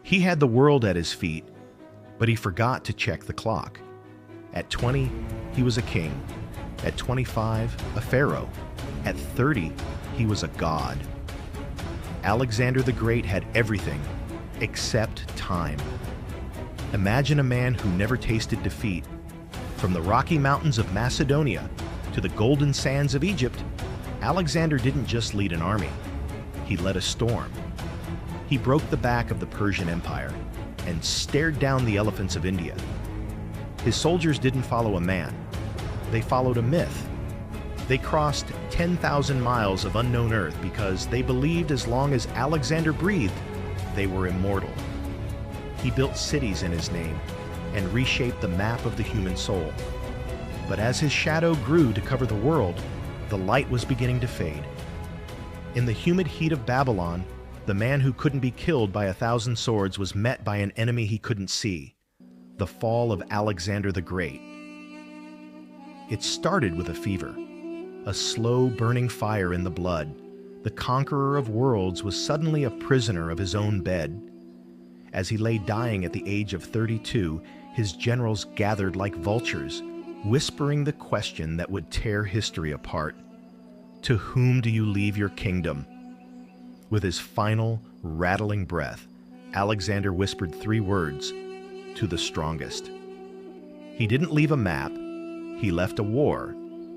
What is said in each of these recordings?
He had the world at his feet, but he forgot to check the clock. At 20, he was a king. At 25, a pharaoh. At 30, he was a god. Alexander the Great had everything except time. Imagine a man who never tasted defeat. From the Rocky Mountains of Macedonia to the golden sands of Egypt, Alexander didn't just lead an army. He led a storm. He broke the back of the Persian Empire and stared down the elephants of India. His soldiers didn't follow a man. They followed a myth. They crossed 10,000 miles of unknown earth because they believed as long as Alexander breathed, they were immortal. He built cities in his name and reshaped the map of the human soul. But as his shadow grew to cover the world, the light was beginning to fade. In the humid heat of Babylon, the man who couldn't be killed by 1,000 swords was met by an enemy he couldn't see: the fall of Alexander the Great. It started with a fever, a slow burning fire in the blood. The conqueror of worlds was suddenly a prisoner of his own bed. As he lay dying at the age of 32, his generals gathered like vultures, whispering the question that would tear history apart. To whom do you leave your kingdom? With his final, rattling breath, Alexander whispered 3 words: to the strongest. He didn't leave a map. He left a war.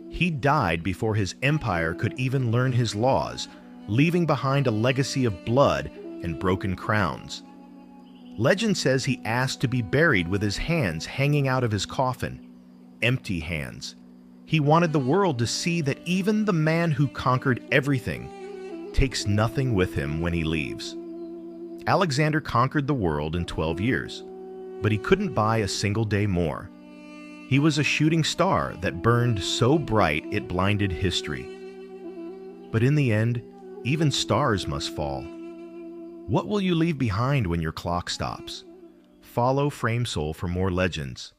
He died before his empire could even learn his laws, leaving behind a legacy of blood and broken crowns. Legend says he asked to be buried with his hands hanging out of his coffin, empty hands. He wanted the world to see that even the man who conquered everything takes nothing with him when he leaves. Alexander conquered the world in 12 years, but he couldn't buy a single day more. He was a shooting star that burned so bright it blinded history. But in the end, even stars must fall. What will you leave behind when your clock stops? Follow Frame Soul for more legends.